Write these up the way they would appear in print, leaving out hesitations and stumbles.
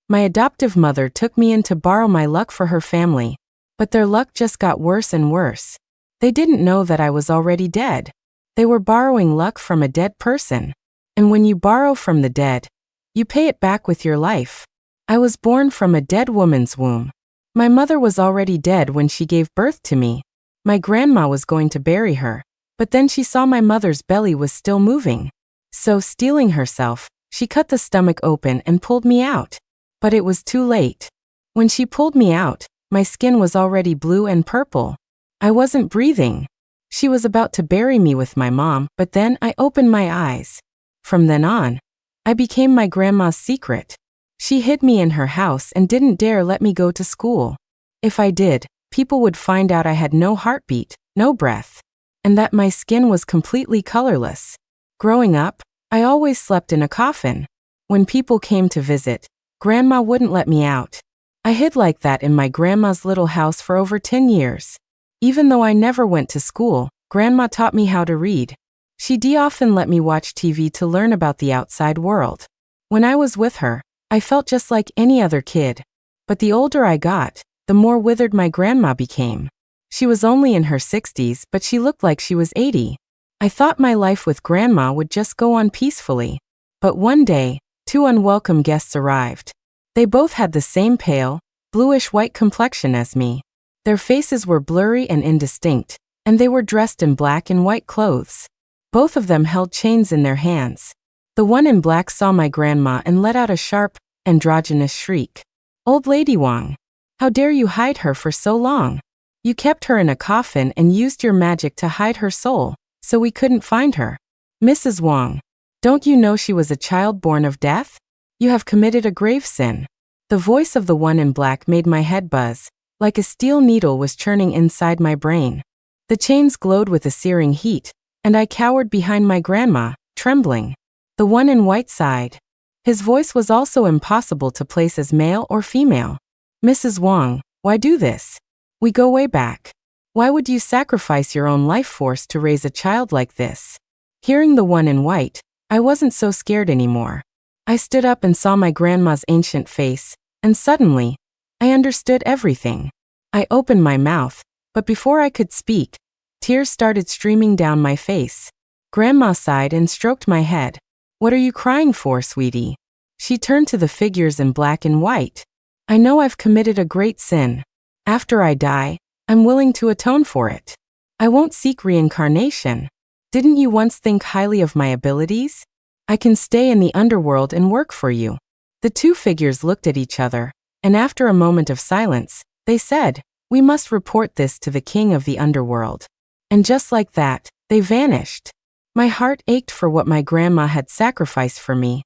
My adoptive mother took me in to borrow my luck for her family, but their luck just got worse and worse. They didn't know that I was already dead. They were borrowing luck from a dead person. And when you borrow from the dead, you pay it back with your life. I was born from a dead woman's womb. My mother was already dead when she gave birth to me. My grandma was going to bury her, but then she saw my mother's belly was still moving. So, steeling herself, she cut the stomach open and pulled me out. But it was too late. When she pulled me out, my skin was already blue and purple. I wasn't breathing. She was about to bury me with my mom, but then I opened my eyes. From then on, I became my grandma's secret. She hid me in her house and didn't dare let me go to school. If I did, people would find out I had no heartbeat, no breath, and that my skin was completely colorless. Growing up, I always slept in a coffin. When people came to visit, Grandma wouldn't let me out. I hid like that in my grandma's little house for over 10 years. Even though I never went to school, Grandma taught me how to read. She often let me watch TV to learn about the outside world. When I was with her, I felt just like any other kid. But the older I got, the more withered my grandma became. She was only in her 60s, but she looked like she was 80. I thought my life with Grandma would just go on peacefully. But one day, 2 unwelcome guests arrived. They both had the same pale, bluish-white complexion as me. Their faces were blurry and indistinct, and they were dressed in black and white clothes. Both of them held chains in their hands. The one in black saw my grandma and let out a sharp, androgynous shriek. "Old Lady Wang, how dare you hide her for so long? You kept her in a coffin and used your magic to hide her soul, so we couldn't find her. Mrs. Wang, don't you know she was a child born of death? You have committed a grave sin." The voice of the one in black made my head buzz, like a steel needle was churning inside my brain. The chains glowed with a searing heat, and I cowered behind my grandma, trembling. The one in white sighed. His voice was also impossible to place as male or female. "Mrs. Wang, why do this? We go way back. Why would you sacrifice your own life force to raise a child like this?" Hearing the one in white, I wasn't so scared anymore. I stood up and saw my grandma's ancient face, and suddenly, I understood everything. I opened my mouth, but before I could speak, tears started streaming down my face. Grandma sighed and stroked my head. "What are you crying for, sweetie?" She turned to the figures in black and white. "I know I've committed a great sin. After I die, I'm willing to atone for it. I won't seek reincarnation. Didn't you once think highly of my abilities? I can stay in the underworld and work for you." The 2 figures looked at each other, and after a moment of silence, they said, "We must report this to the king of the underworld." And just like that, they vanished. My heart ached for what my grandma had sacrificed for me,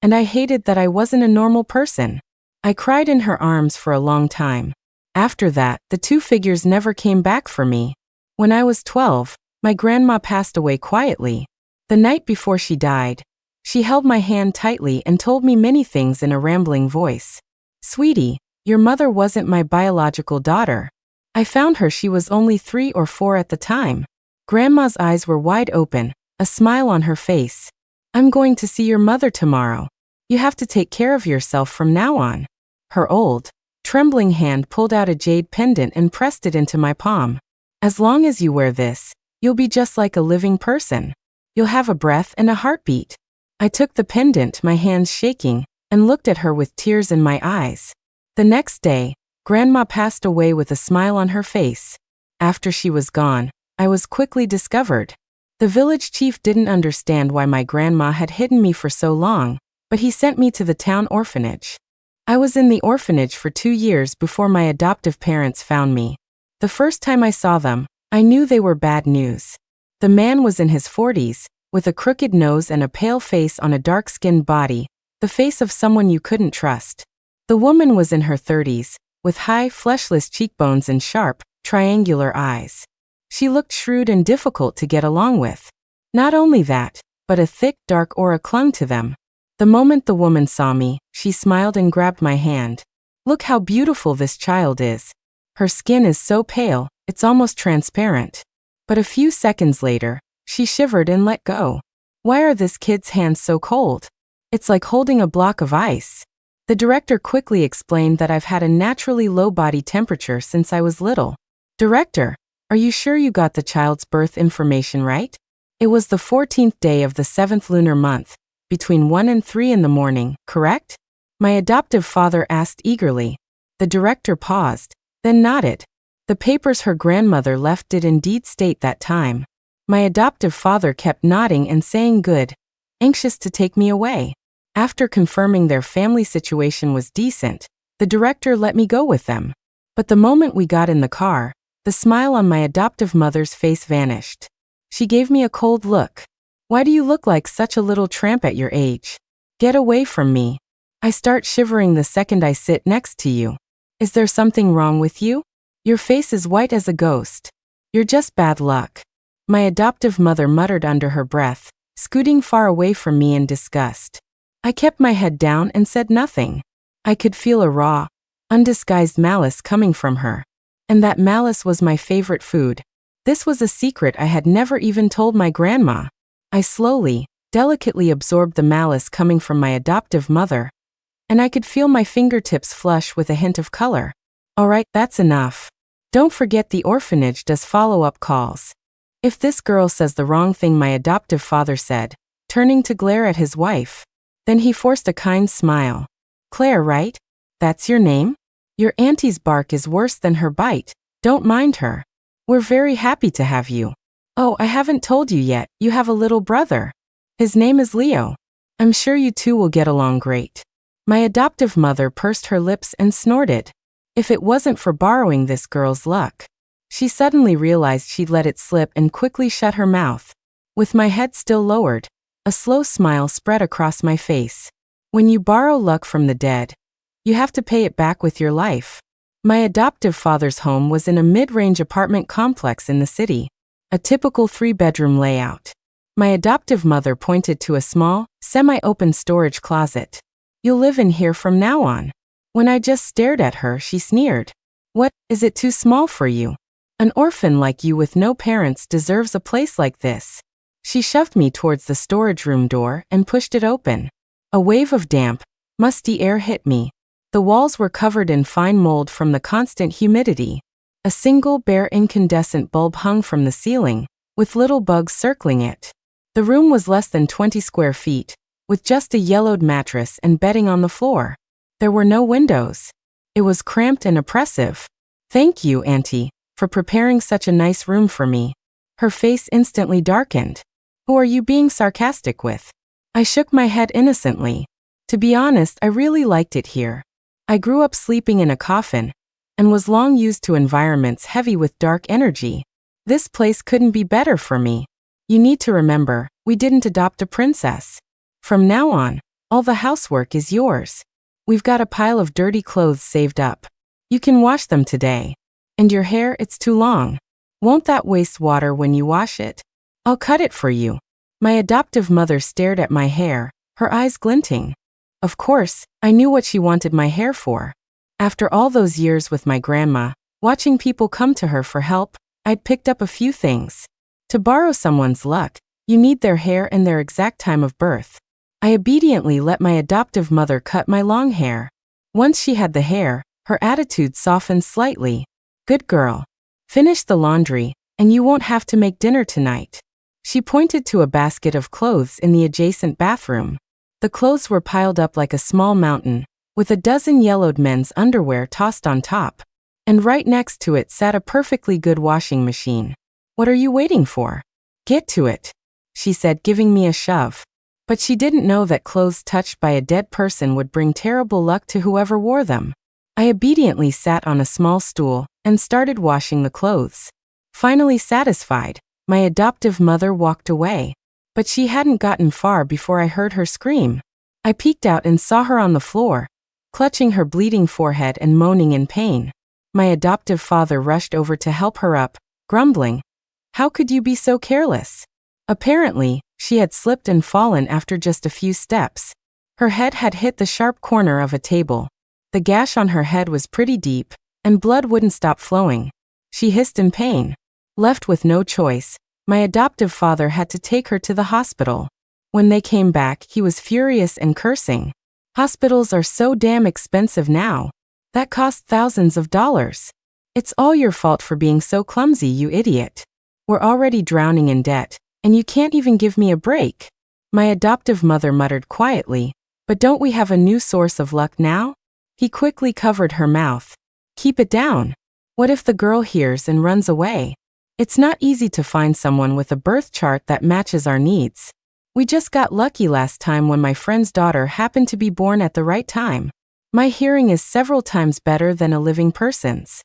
and I hated that I wasn't a normal person. I cried in her arms for a long time. After that, the 2 figures never came back for me. When I was 12, my grandma passed away quietly. The night before she died, she held my hand tightly and told me many things in a rambling voice. "Sweetie, your mother wasn't my biological daughter. I found her she was only 3 or 4 at the time." Grandma's eyes were wide open, a smile on her face. "I'm going to see your mother tomorrow. You have to take care of yourself from now on." Her old, trembling hand pulled out a jade pendant and pressed it into my palm. "As long as you wear this, you'll be just like a living person. You'll have a breath and a heartbeat." I took the pendant, my hands shaking, and looked at her with tears in my eyes. The next day, Grandma passed away with a smile on her face. After she was gone, I was quickly discovered. The village chief didn't understand why my grandma had hidden me for so long, but he sent me to the town orphanage. I was in the orphanage for 2 years before my adoptive parents found me. The first time I saw them, I knew they were bad news. The man was in his 40s, with a crooked nose and a pale face on a dark-skinned body, the face of someone you couldn't trust. The woman was in her 30s, with high, fleshless cheekbones and sharp, triangular eyes. She looked shrewd and difficult to get along with. Not only that, but a thick, dark aura clung to them. The moment the woman saw me, she smiled and grabbed my hand. "Look how beautiful this child is. Her skin is so pale, it's almost transparent." But a few seconds later, she shivered and let go. "Why are this kid's hands so cold? It's like holding a block of ice." The director quickly explained that I've had a naturally low body temperature since I was little. Director, are you sure you got the child's birth information right? It was the 14th day of the 7th lunar month, between 1 and 3 in the morning, correct? My adoptive father asked eagerly. The director paused, then nodded. The papers her grandmother left did indeed state that time. My adoptive father kept nodding and saying good, anxious to take me away. After confirming their family situation was decent, the director let me go with them. But the moment we got in the car, the smile on my adoptive mother's face vanished. She gave me a cold look. Why do you look like such a little tramp at your age? Get away from me. I start shivering the second I sit next to you. Is there something wrong with you? Your face is white as a ghost. You're just bad luck. My adoptive mother muttered under her breath, scooting far away from me in disgust. I kept my head down and said nothing. I could feel a raw, undisguised malice coming from her. And that malice was my favorite food. This was a secret I had never even told my grandma. I slowly, delicately absorbed the malice coming from my adoptive mother, and I could feel my fingertips flush with a hint of color. All right, that's enough. Don't forget the orphanage does follow-up calls. If this girl says the wrong thing, my adoptive father said, turning to glare at his wife. Then he forced a kind smile. Claire, right? That's your name? Your auntie's bark is worse than her bite. Don't mind her. We're very happy to have you. Oh, I haven't told you yet, you have a little brother. His name is Leo. I'm sure you two will get along great. My adoptive mother pursed her lips and snorted. If it wasn't for borrowing this girl's luck. She suddenly realized she'd let it slip and quickly shut her mouth. With my head still lowered, a slow smile spread across my face. When you borrow luck from the dead, you have to pay it back with your life. My adoptive father's home was in a mid-range apartment complex in the city, a typical 3-bedroom layout. My adoptive mother pointed to a small, semi-open storage closet. You'll live in here from now on. When I just stared at her, she sneered. What, is it too small for you? An orphan like you with no parents deserves a place like this. She shoved me towards the storage room door and pushed it open. A wave of damp, musty air hit me. The walls were covered in fine mold from the constant humidity. A single bare incandescent bulb hung from the ceiling, with little bugs circling it. The room was less than 20 square feet, with just a yellowed mattress and bedding on the floor. There were no windows. It was cramped and oppressive. Thank you, Auntie, for preparing such a nice room for me. Her face instantly darkened. Who are you being sarcastic with? I shook my head innocently. To be honest, I really liked it here. I grew up sleeping in a coffin, and was long used to environments heavy with dark energy. This place couldn't be better for me. You need to remember, we didn't adopt a princess. From now on, all the housework is yours. We've got a pile of dirty clothes saved up. You can wash them today. And your hair, it's too long. Won't that waste water when you wash it? I'll cut it for you. My adoptive mother stared at my hair, her eyes glinting. Of course, I knew what she wanted my hair for. After all those years with my grandma, watching people come to her for help, I'd picked up a few things. To borrow someone's luck, you need their hair and their exact time of birth. I obediently let my adoptive mother cut my long hair. Once she had the hair, her attitude softened slightly. Good girl. Finish the laundry, and you won't have to make dinner tonight. She pointed to a basket of clothes in the adjacent bathroom. The clothes were piled up like a small mountain, with a dozen yellowed men's underwear tossed on top. And right next to it sat a perfectly good washing machine. What are you waiting for? Get to it, she said, giving me a shove. But she didn't know that clothes touched by a dead person would bring terrible luck to whoever wore them. I obediently sat on a small stool and started washing the clothes. Finally satisfied, my adoptive mother walked away. But she hadn't gotten far before I heard her scream. I peeked out and saw her on the floor, clutching her bleeding forehead and moaning in pain. My adoptive father rushed over to help her up, grumbling, "How could you be so careless?" Apparently, she had slipped and fallen after just a few steps. Her head had hit the sharp corner of a table. The gash on her head was pretty deep, and blood wouldn't stop flowing. She hissed in pain. Left with no choice, my adoptive father had to take her to the hospital. When they came back, he was furious and cursing. Hospitals are so damn expensive now. That costs thousands of dollars. It's all your fault for being so clumsy, you idiot. We're already drowning in debt, and you can't even give me a break. My adoptive mother muttered quietly, but don't we have a new source of luck now? He quickly covered her mouth. Keep it down. What if the girl hears and runs away? It's not easy to find someone with a birth chart that matches our needs. We just got lucky last time when my friend's daughter happened to be born at the right time. My hearing is several times better than a living person's.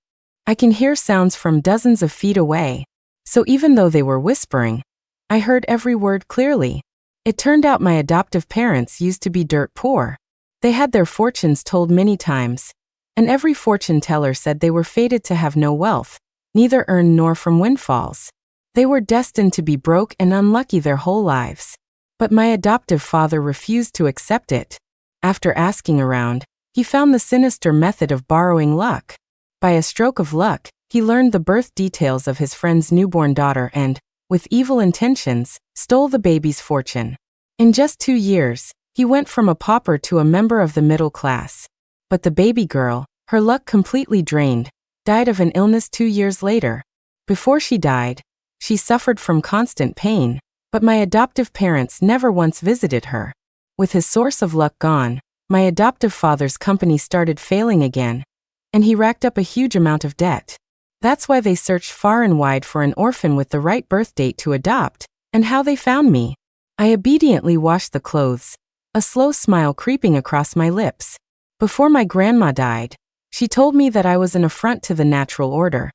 I can hear sounds from dozens of feet away. So even though they were whispering, I heard every word clearly. It turned out my adoptive parents used to be dirt poor. They had their fortunes told many times, and every fortune teller said they were fated to have no wealth, neither earned nor from windfalls. They were destined to be broke and unlucky their whole lives. But my adoptive father refused to accept it. After asking around, he found the sinister method of borrowing luck. By a stroke of luck, he learned the birth details of his friend's newborn daughter and, with evil intentions, stole the baby's fortune. In just 2 years, he went from a pauper to a member of the middle class. But the baby girl, her luck completely drained, died of an illness 2 years later. Before she died, she suffered from constant pain, but my adoptive parents never once visited her. With his source of luck gone, my adoptive father's company started failing again, and he racked up a huge amount of debt. That's why they searched far and wide for an orphan with the right birth date to adopt, and how they found me. I obediently washed the clothes, a slow smile creeping across my lips. Before my grandma died, she told me that I was an affront to the natural order,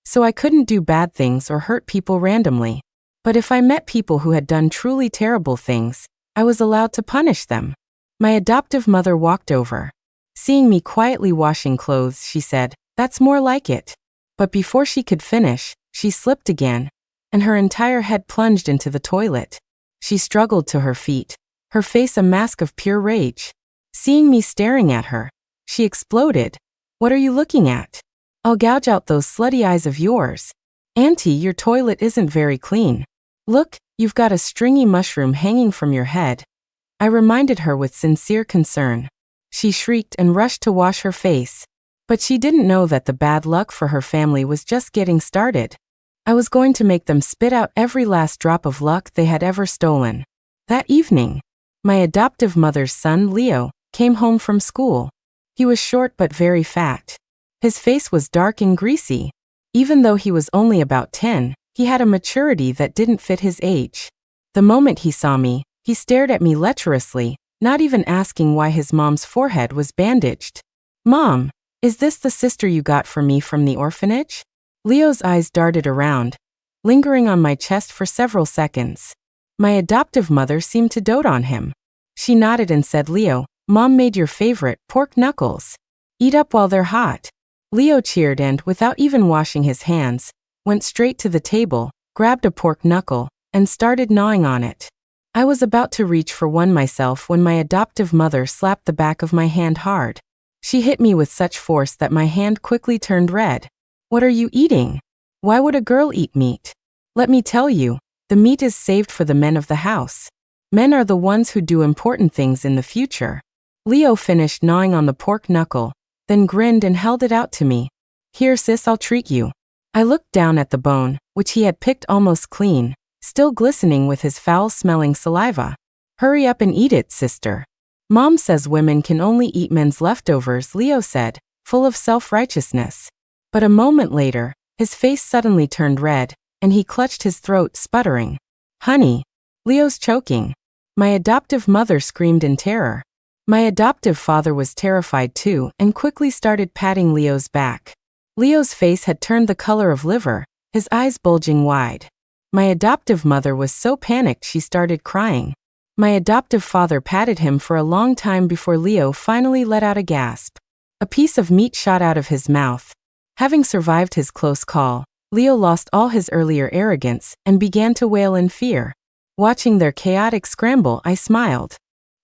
so I couldn't do bad things or hurt people randomly. But if I met people who had done truly terrible things, I was allowed to punish them. My adoptive mother walked over. Seeing me quietly washing clothes, she said, "That's more like it." But before she could finish, she slipped again, and her entire head plunged into the toilet. She struggled to her feet, her face a mask of pure rage. Seeing me staring at her, she exploded. "What are you looking at? I'll gouge out those slutty eyes of yours. Auntie, your toilet isn't very clean. Look, you've got a stringy mushroom hanging from your head." I reminded her with sincere concern. She shrieked and rushed to wash her face. But she didn't know that the bad luck for her family was just getting started. I was going to make them spit out every last drop of luck they had ever stolen. That evening, my adoptive mother's son, Leo, came home from school. He was short but very fat. His face was dark and greasy. Even though he was only about 10, he had a maturity that didn't fit his age. The moment he saw me, he stared at me lecherously, not even asking why his mom's forehead was bandaged. "Mom, is this the sister you got for me from the orphanage?" Leo's eyes darted around, lingering on my chest for several seconds. My adoptive mother seemed to dote on him. She nodded and said, "Leo, Mom made your favorite, pork knuckles. Eat up while they're hot." Leo cheered and, without even washing his hands, went straight to the table, grabbed a pork knuckle, and started gnawing on it. I was about to reach for one myself when my adoptive mother slapped the back of my hand hard. She hit me with such force that my hand quickly turned red. "What are you eating? Why would a girl eat meat? Let me tell you, the meat is saved for the men of the house. Men are the ones who do important things in the future." Leo finished gnawing on the pork knuckle, then grinned and held it out to me. "Here sis, I'll treat you." I looked down at the bone, which he had picked almost clean, still glistening with his foul-smelling saliva. "Hurry up and eat it, sister. Mom says women can only eat men's leftovers," Leo said, full of self-righteousness. But a moment later, his face suddenly turned red, and he clutched his throat, sputtering. "Honey, Leo's choking." My adoptive mother screamed in terror. My adoptive father was terrified too and quickly started patting Leo's back. Leo's face had turned the color of liver, his eyes bulging wide. My adoptive mother was so panicked she started crying. My adoptive father patted him for a long time before Leo finally let out a gasp. A piece of meat shot out of his mouth. Having survived his close call, Leo lost all his earlier arrogance and began to wail in fear. Watching their chaotic scramble, I smiled.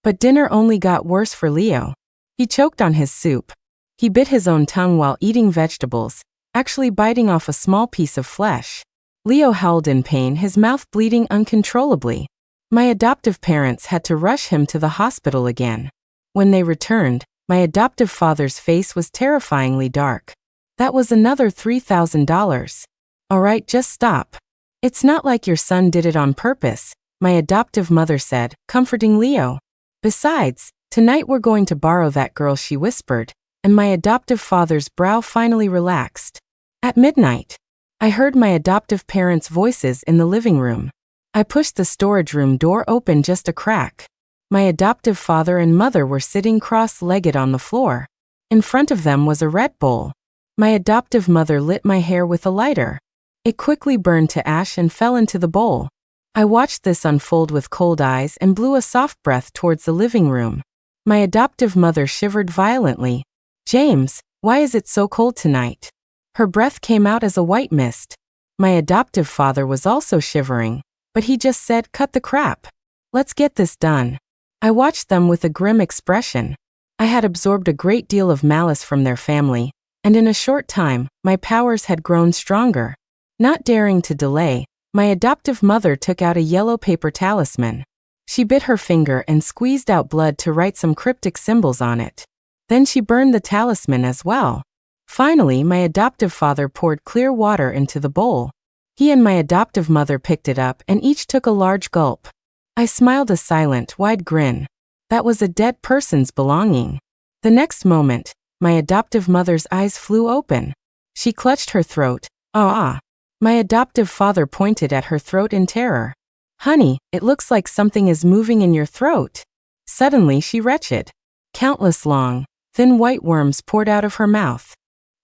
But dinner only got worse for Leo. He choked on his soup. He bit his own tongue while eating vegetables, actually biting off a small piece of flesh. Leo howled in pain, his mouth bleeding uncontrollably. My adoptive parents had to rush him to the hospital again. When they returned, my adoptive father's face was terrifyingly dark. That was another $3,000. All right, just stop. It's not like your son did it on purpose, my adoptive mother said, comforting Leo. Besides, tonight we're going to borrow that girl, she whispered, and my adoptive father's brow finally relaxed. At midnight, I heard my adoptive parents' voices in the living room. I pushed the storage room door open just a crack. My adoptive father and mother were sitting cross-legged on the floor. In front of them was a red bowl. My adoptive mother lit my hair with a lighter. It quickly burned to ash and fell into the bowl. I watched this unfold with cold eyes and blew a soft breath towards the living room. My adoptive mother shivered violently. James, why is it so cold tonight? Her breath came out as a white mist. My adoptive father was also shivering, but he just said, cut the crap. Let's get this done. I watched them with a grim expression. I had absorbed a great deal of malice from their family, and in a short time, my powers had grown stronger. Not daring to delay, my adoptive mother took out a yellow paper talisman. She bit her finger and squeezed out blood to write some cryptic symbols on it. Then she burned the talisman as well. Finally, my adoptive father poured clear water into the bowl. He and my adoptive mother picked it up and each took a large gulp. I smiled a silent, wide grin. That was a dead person's belonging. The next moment, my adoptive mother's eyes flew open. She clutched her throat. Ah! My adoptive father pointed at her throat in terror. Honey, it looks like something is moving in your throat. Suddenly she retched. Countless long, thin white worms poured out of her mouth.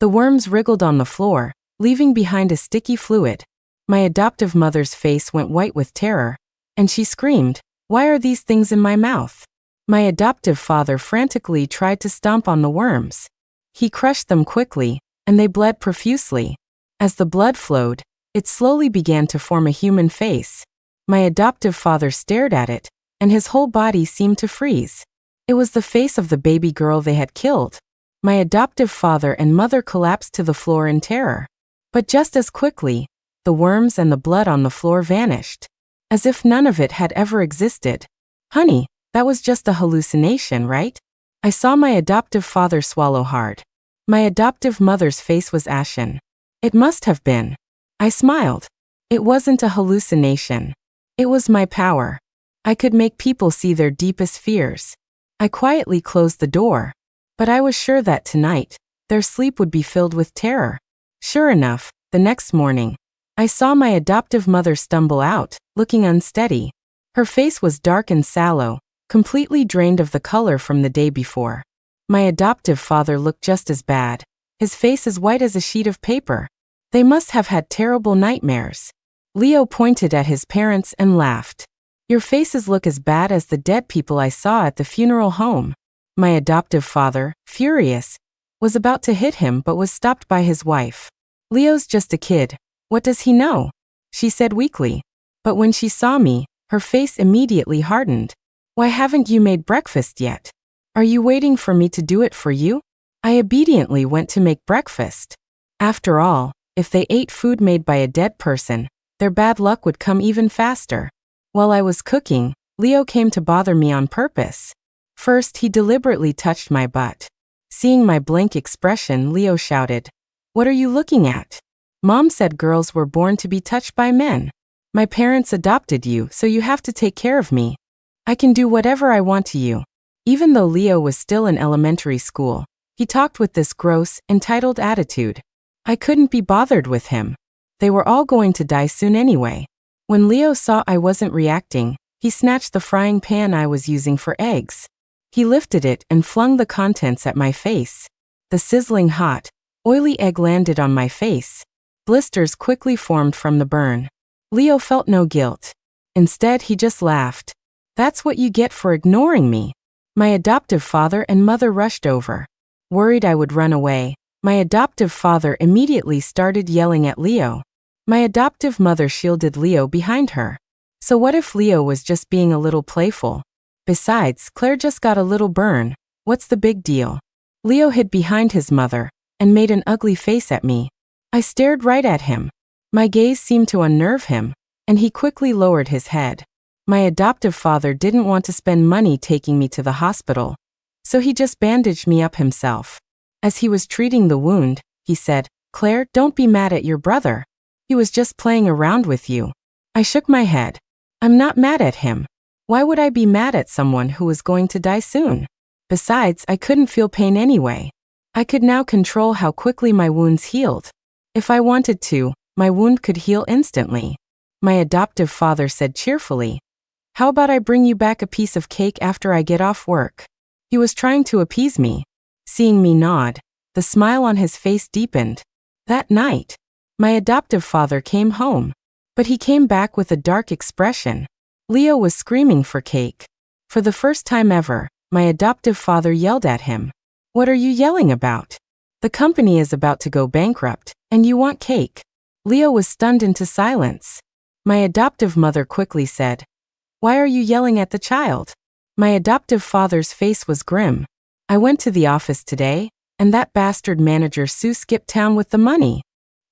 The worms wriggled on the floor, leaving behind a sticky fluid. My adoptive mother's face went white with terror, and she screamed, why are these things in my mouth? My adoptive father frantically tried to stomp on the worms. He crushed them quickly, and they bled profusely. As the blood flowed, it slowly began to form a human face. My adoptive father stared at it, and his whole body seemed to freeze. It was the face of the baby girl they had killed. My adoptive father and mother collapsed to the floor in terror. But just as quickly, the worms and the blood on the floor vanished, as if none of it had ever existed. Honey, that was just a hallucination, right? I saw my adoptive father swallow hard. My adoptive mother's face was ashen. It must have been. I smiled. It wasn't a hallucination. It was my power. I could make people see their deepest fears. I quietly closed the door. But I was sure that tonight, their sleep would be filled with terror. Sure enough, the next morning, I saw my adoptive mother stumble out, looking unsteady. Her face was dark and sallow, completely drained of the color from the day before. My adoptive father looked just as bad, his face as white as a sheet of paper. They must have had terrible nightmares. Leo pointed at his parents and laughed. Your faces look as bad as the dead people I saw at the funeral home. My adoptive father, furious, was about to hit him but was stopped by his wife. Leo's just a kid. What does he know? She said weakly. But when she saw me, her face immediately hardened. Why haven't you made breakfast yet? Are you waiting for me to do it for you? I obediently went to make breakfast. After all, if they ate food made by a dead person, their bad luck would come even faster. While I was cooking, Leo came to bother me on purpose. First, he deliberately touched my butt. Seeing my blank expression, Leo shouted, "What are you looking at? Mom said girls were born to be touched by men. My parents adopted you, so you have to take care of me. I can do whatever I want to you." Even though Leo was still in elementary school, he talked with this gross, entitled attitude. I couldn't be bothered with him. They were all going to die soon anyway. When Leo saw I wasn't reacting, he snatched the frying pan I was using for eggs. He lifted it and flung the contents at my face. The sizzling hot, oily egg landed on my face. Blisters quickly formed from the burn. Leo felt no guilt. Instead, he just laughed. That's what you get for ignoring me. My adoptive father and mother rushed over. Worried I would run away, my adoptive father immediately started yelling at Leo. My adoptive mother shielded Leo behind her. So what if Leo was just being a little playful? Besides, Claire just got a little burn. What's the big deal? Leo hid behind his mother and made an ugly face at me. I stared right at him. My gaze seemed to unnerve him, and he quickly lowered his head. My adoptive father didn't want to spend money taking me to the hospital, so he just bandaged me up himself. As he was treating the wound, he said, "Claire, don't be mad at your brother. He was just playing around with you." I shook my head. I'm not mad at him. Why would I be mad at someone who was going to die soon? Besides, I couldn't feel pain anyway. I could now control how quickly my wounds healed. If I wanted to, my wound could heal instantly. My adoptive father said cheerfully, "How about I bring you back a piece of cake after I get off work?" He was trying to appease me. Seeing me nod, the smile on his face deepened. That night, my adoptive father came home, but he came back with a dark expression. Leo was screaming for cake. For the first time ever, my adoptive father yelled at him. "What are you yelling about? The company is about to go bankrupt, and you want cake." Leo was stunned into silence. My adoptive mother quickly said, "Why are you yelling at the child?" My adoptive father's face was grim. "I went to the office today, and that bastard manager Sue skipped town with the money.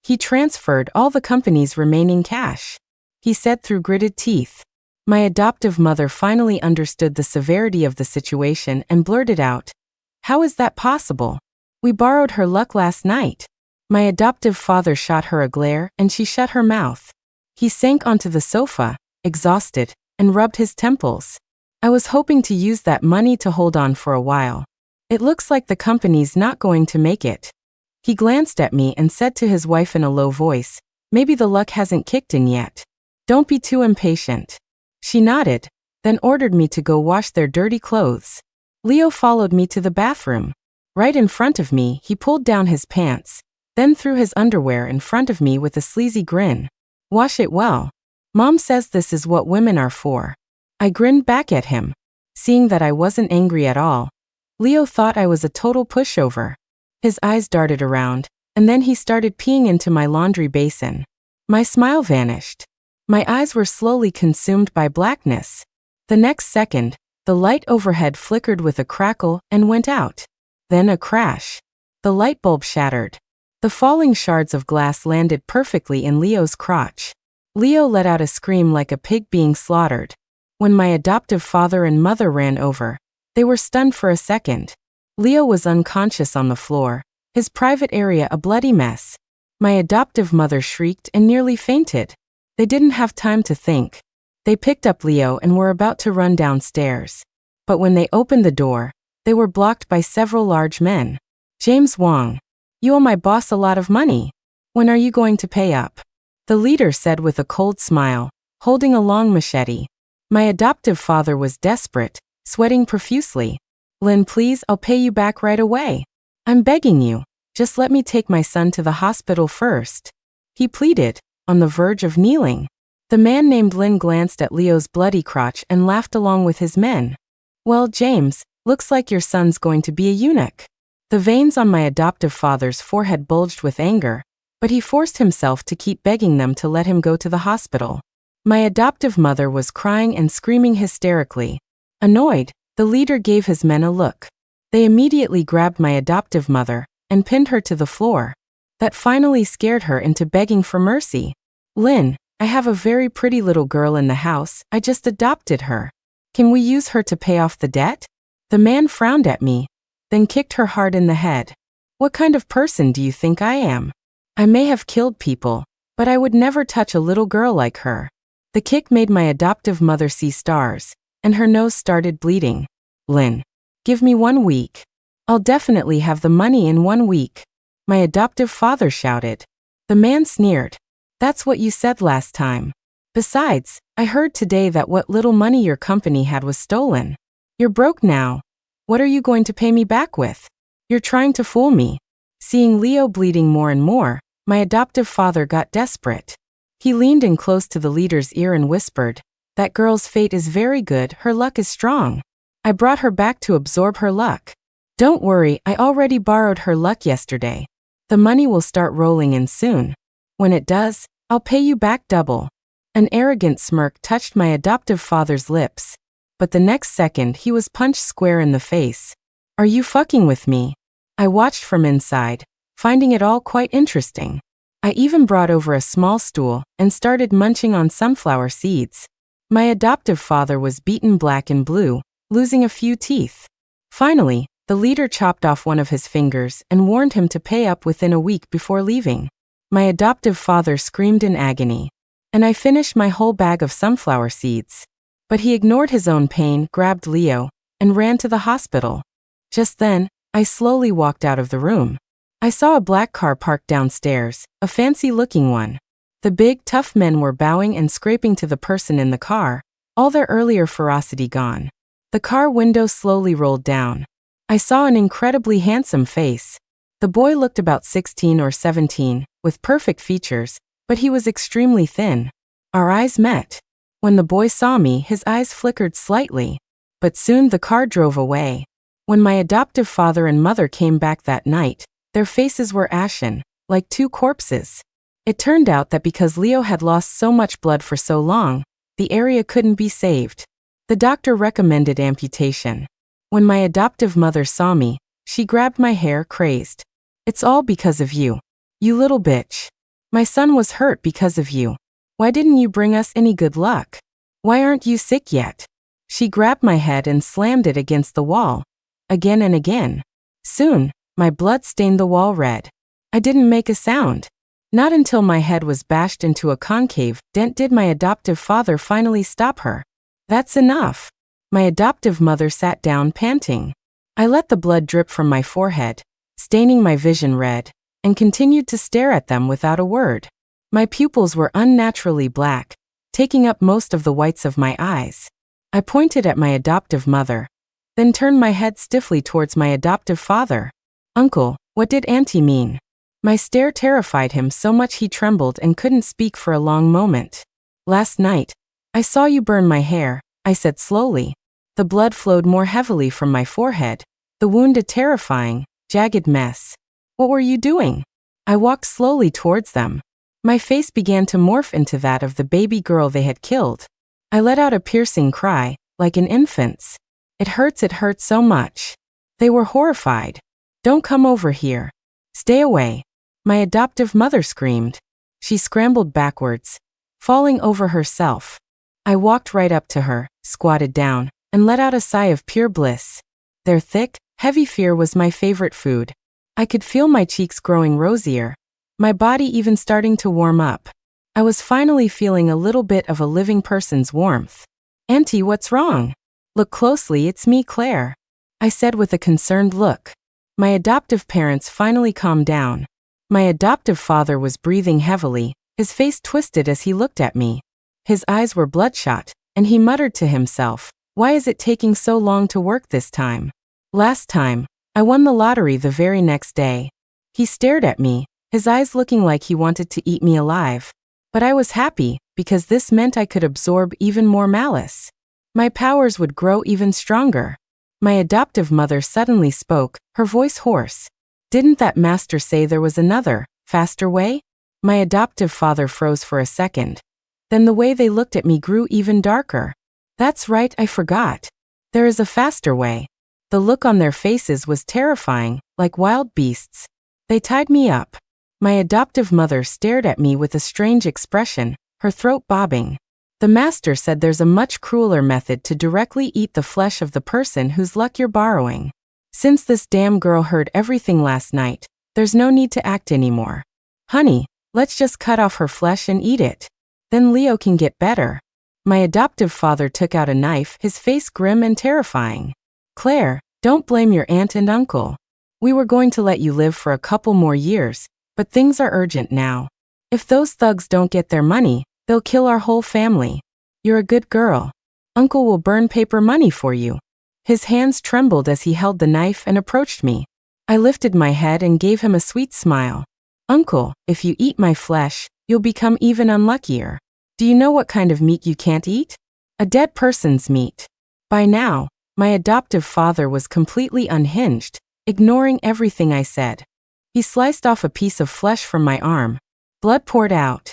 He transferred all the company's remaining cash," he said through gritted teeth. My adoptive mother finally understood the severity of the situation and blurted out, "How is that possible? We borrowed her luck last night." My adoptive father shot her a glare and she shut her mouth. He sank onto the sofa, exhausted, and rubbed his temples. I was hoping to use that money to hold on for a while. It looks like the company's not going to make it. He glanced at me and said to his wife in a low voice, "Maybe the luck hasn't kicked in yet. Don't be too impatient." She nodded, then ordered me to go wash their dirty clothes. Leo followed me to the bathroom. Right in front of me, he pulled down his pants, then threw his underwear in front of me with a sleazy grin. "Wash it well. Mom says this is what women are for." I grinned back at him. Seeing that I wasn't angry at all, Leo thought I was a total pushover. His eyes darted around, and then he started peeing into my laundry basin. My smile vanished. My eyes were slowly consumed by blackness. The next second, the light overhead flickered with a crackle and went out. Then a crash. The light bulb shattered. The falling shards of glass landed perfectly in Leo's crotch. Leo let out a scream like a pig being slaughtered. When my adoptive father and mother ran over, they were stunned for a second. Leo was unconscious on the floor, his private area a bloody mess. My adoptive mother shrieked and nearly fainted. They didn't have time to think. They picked up Leo and were about to run downstairs. But when they opened the door, they were blocked by several large men. "James Wong, you owe my boss a lot of money. When are you going to pay up?" the leader said with a cold smile, holding a long machete. My adoptive father was desperate, sweating profusely. "Lynn, please, I'll pay you back right away. I'm begging you, just let me take my son to the hospital first," he pleaded, on the verge of kneeling. The man named Lynn glanced at Leo's bloody crotch and laughed along with his men. "Well, James, looks like your son's going to be a eunuch." The veins on my adoptive father's forehead bulged with anger, but he forced himself to keep begging them to let him go to the hospital. My adoptive mother was crying and screaming hysterically. Annoyed, the leader gave his men a look. They immediately grabbed my adoptive mother and pinned her to the floor. That finally scared her into begging for mercy. "Lynn, I have a very pretty little girl in the house, I just adopted her. Can we use her to pay off the debt?" The man frowned at me, then kicked her hard in the head. "What kind of person do you think I am? I may have killed people, but I would never touch a little girl like her." The kick made my adoptive mother see stars, and her nose started bleeding. "Lynn, give me 1 week. I'll definitely have the money in 1 week," my adoptive father shouted. The man sneered. "That's what you said last time. Besides, I heard today that what little money your company had was stolen. You're broke now. What are you going to pay me back with? You're trying to fool me." Seeing Leo bleeding more and more, my adoptive father got desperate. He leaned in close to the leader's ear and whispered, "That girl's fate is very good, her luck is strong. I brought her back to absorb her luck. Don't worry, I already borrowed her luck yesterday. The money will start rolling in soon. When it does, I'll pay you back double." An arrogant smirk touched my adoptive father's lips, but the next second he was punched square in the face. "Are you fucking with me?" I watched from inside, finding it all quite interesting. I even brought over a small stool and started munching on sunflower seeds. My adoptive father was beaten black and blue, losing a few teeth. Finally, the leader chopped off one of his fingers and warned him to pay up within a week before leaving. My adoptive father screamed in agony, and I finished my whole bag of sunflower seeds. But he ignored his own pain, grabbed Leo, and ran to the hospital. Just then, I slowly walked out of the room. I saw a black car parked downstairs, a fancy-looking one. The big, tough men were bowing and scraping to the person in the car, all their earlier ferocity gone. The car window slowly rolled down. I saw an incredibly handsome face. The boy looked about 16 or 17, with perfect features, but he was extremely thin. Our eyes met. When the boy saw me, his eyes flickered slightly. But soon the car drove away. When my adoptive father and mother came back that night, their faces were ashen, like two corpses. It turned out that because Leo had lost so much blood for so long, the area couldn't be saved. The doctor recommended amputation. When my adoptive mother saw me, she grabbed my hair, crazed. "It's all because of you. You little bitch. My son was hurt because of you. Why didn't you bring us any good luck? Why aren't you sick yet?" She grabbed my head and slammed it against the wall, again and again. Soon, my blood stained the wall red. I didn't make a sound. Not until my head was bashed into a concave dent did my adoptive father finally stop her. "That's enough." My adoptive mother sat down, panting. I let the blood drip from my forehead, staining my vision red, and continued to stare at them without a word. My pupils were unnaturally black, taking up most of the whites of my eyes. I pointed at my adoptive mother, then turned my head stiffly towards my adoptive father. "Uncle, what did Auntie mean?" My stare terrified him so much he trembled and couldn't speak for a long moment. "Last night, I saw you burn my hair," I said slowly. The blood flowed more heavily from my forehead, the wound a terrifying, jagged mess. "What were you doing?" I walked slowly towards them. My face began to morph into that of the baby girl they had killed. I let out a piercing cry, like an infant's. It hurts so much." They were horrified. "Don't come over here. Stay away," my adoptive mother screamed. She scrambled backwards, falling over herself. I walked right up to her, squatted down, and let out a sigh of pure bliss. Their thick, heavy fear was my favorite food. I could feel my cheeks growing rosier, my body even starting to warm up. I was finally feeling a little bit of a living person's warmth. "Auntie, what's wrong?" "Look closely, it's me, Claire," I said with a concerned look. My adoptive parents finally calmed down. My adoptive father was breathing heavily, his face twisted as he looked at me. His eyes were bloodshot, and he muttered to himself, "Why is it taking so long to work this time? Last time, I won the lottery the very next day." He stared at me, his eyes looking like he wanted to eat me alive. But I was happy, because this meant I could absorb even more malice. My powers would grow even stronger. My adoptive mother suddenly spoke, her voice hoarse. "Didn't that master say there was another, faster way?" My adoptive father froze for a second. Then the way they looked at me grew even darker. "That's right, I forgot. There is a faster way." The look on their faces was terrifying, like wild beasts. They tied me up. My adoptive mother stared at me with a strange expression, her throat bobbing. "The master said there's a much crueler method to directly eat the flesh of the person whose luck you're borrowing. Since this damn girl heard everything last night, there's no need to act anymore. Honey, let's just cut off her flesh and eat it. Then Leo can get better." My adoptive father took out a knife, his face grim and terrifying. "Claire, don't blame your aunt and uncle. We were going to let you live for a couple more years, but things are urgent now. If those thugs don't get their money, they'll kill our whole family. You're a good girl. Uncle will burn paper money for you." His hands trembled as he held the knife and approached me. I lifted my head and gave him a sweet smile. "Uncle, if you eat my flesh, you'll become even unluckier. Do you know what kind of meat you can't eat? A dead person's meat." By now, my adoptive father was completely unhinged, ignoring everything I said. He sliced off a piece of flesh from my arm. Blood poured out.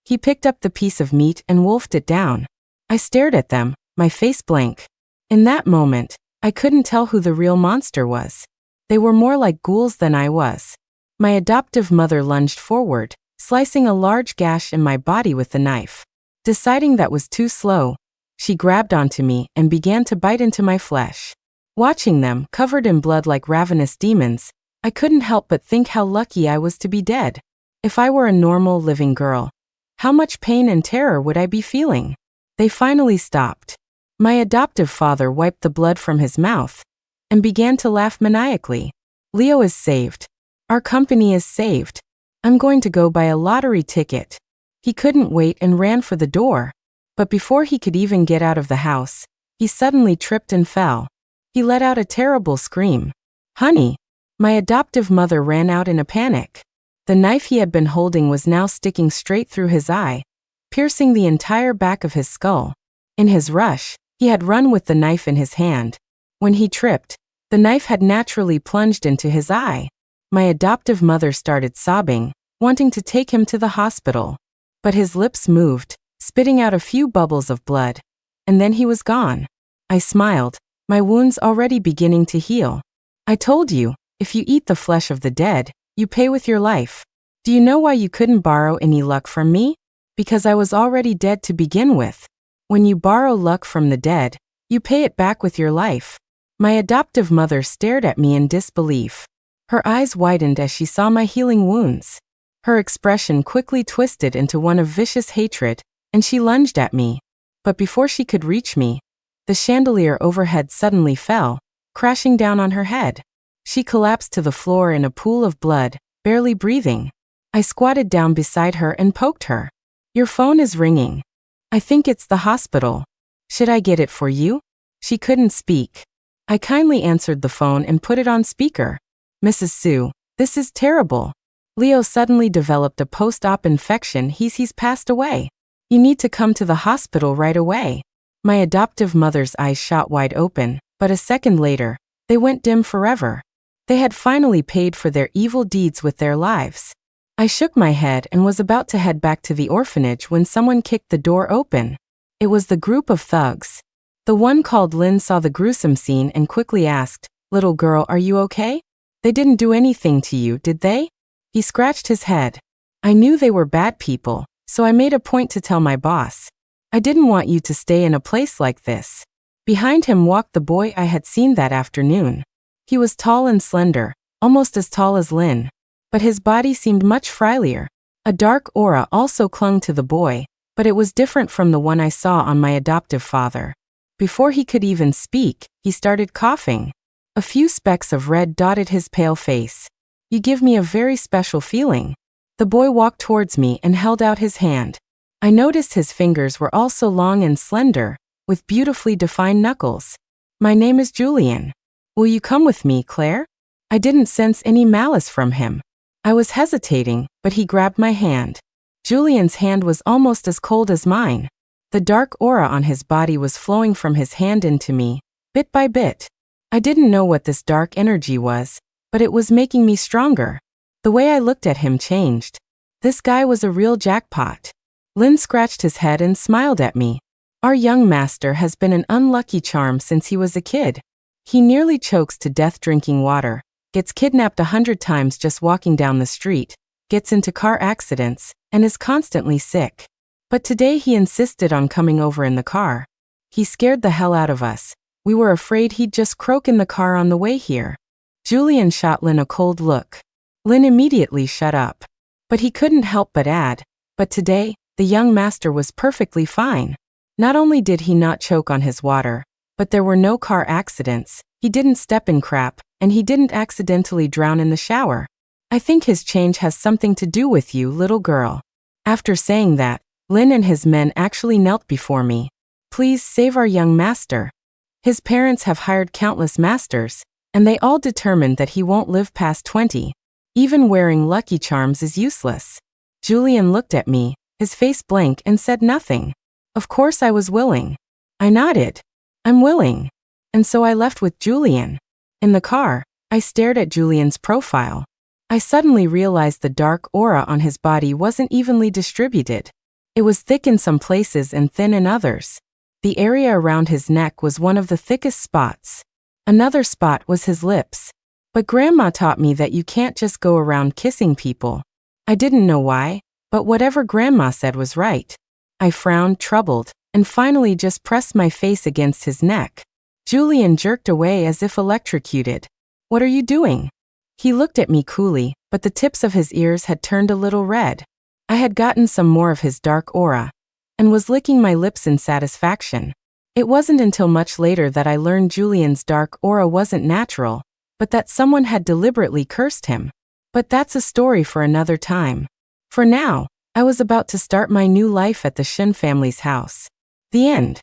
He picked up the piece of meat and wolfed it down. I stared at them, my face blank. In that moment, I couldn't tell who the real monster was. They were more like ghouls than I was. My adoptive mother lunged forward, slicing a large gash in my body with the knife. Deciding that was too slow, she grabbed onto me and began to bite into my flesh. Watching them, covered in blood like ravenous demons, I couldn't help but think how lucky I was to be dead. If I were a normal, living girl, how much pain and terror would I be feeling? They finally stopped. My adoptive father wiped the blood from his mouth and began to laugh maniacally. Leo is saved. Our company is saved. I'm going to go buy a lottery ticket. He couldn't wait and ran for the door. But before he could even get out of the house, he suddenly tripped and fell. He let out a terrible scream. Honey! My adoptive mother ran out in a panic. The knife he had been holding was now sticking straight through his eye, piercing the entire back of his skull. In his rush, he had run with the knife in his hand. When he tripped, the knife had naturally plunged into his eye. My adoptive mother started sobbing, wanting to take him to the hospital. But his lips moved, spitting out a few bubbles of blood. And then he was gone. I smiled, my wounds already beginning to heal. I told you, if you eat the flesh of the dead, you pay with your life. Do you know why you couldn't borrow any luck from me? Because I was already dead to begin with. When you borrow luck from the dead, you pay it back with your life. My adoptive mother stared at me in disbelief. Her eyes widened as she saw my healing wounds. Her expression quickly twisted into one of vicious hatred, and she lunged at me. But before she could reach me, the chandelier overhead suddenly fell, crashing down on her head. She collapsed to the floor in a pool of blood, barely breathing. I squatted down beside her and poked her. Your phone is ringing. I think it's the hospital. Should I get it for you? She couldn't speak. I kindly answered the phone and put it on speaker. Mrs. Sue, this is terrible. Leo suddenly developed a post-op infection. He's passed away. You need to come to the hospital right away. My adoptive mother's eyes shot wide open, but a second later, they went dim forever. They had finally paid for their evil deeds with their lives. I shook my head and was about to head back to the orphanage when someone kicked the door open. It was the group of thugs. The one called Lynn saw the gruesome scene and quickly asked, Little girl, are you okay? They didn't do anything to you, did they? He scratched his head. I knew they were bad people, so I made a point to tell my boss. I didn't want you to stay in a place like this. Behind him walked the boy I had seen that afternoon. He was tall and slender, almost as tall as Lynn. But his body seemed much frilier. A dark aura also clung to the boy, but it was different from the one I saw on my adoptive father. Before he could even speak, he started coughing. A few specks of red dotted his pale face. You give me a very special feeling. The boy walked towards me and held out his hand. I noticed his fingers were also long and slender, with beautifully defined knuckles. My name is Julian. Will you come with me, Claire? I didn't sense any malice from him. I was hesitating, but he grabbed my hand. Julian's hand was almost as cold as mine. The dark aura on his body was flowing from his hand into me, bit by bit. I didn't know what this dark energy was, but it was making me stronger. The way I looked at him changed. This guy was a real jackpot. Lynn scratched his head and smiled at me. Our young master has been an unlucky charm since he was a kid. He nearly chokes to death drinking water, gets kidnapped 100 times just walking down the street, gets into car accidents, and is constantly sick. But today he insisted on coming over in the car. He scared the hell out of us. We were afraid he'd just croak in the car on the way here. Julian shot Lynn a cold look. Lynn immediately shut up. But he couldn't help but add, but today, the young master was perfectly fine. Not only did he not choke on his water, but there were no car accidents, he didn't step in crap, and he didn't accidentally drown in the shower. I think his change has something to do with you, little girl. After saying that, Lynn and his men actually knelt before me. Please save our young master. His parents have hired countless masters, and they all determined that he won't live past 20. Even wearing Lucky Charms is useless. Julian looked at me, his face blank, and said nothing. Of course I was willing. I nodded. I'm willing. And so I left with Julian. In the car, I stared at Julian's profile. I suddenly realized the dark aura on his body wasn't evenly distributed. It was thick in some places and thin in others. The area around his neck was one of the thickest spots. Another spot was his lips. But Grandma taught me that you can't just go around kissing people. I didn't know why, but whatever Grandma said was right. I frowned, troubled, and finally just pressed my face against his neck. Julian jerked away as if electrocuted. What are you doing? He looked at me coolly, but the tips of his ears had turned a little red. I had gotten some more of his dark aura, and was licking my lips in satisfaction. It wasn't until much later that I learned Julian's dark aura wasn't natural, but that someone had deliberately cursed him. But that's a story for another time. For now, I was about to start my new life at the Shin family's house. The end.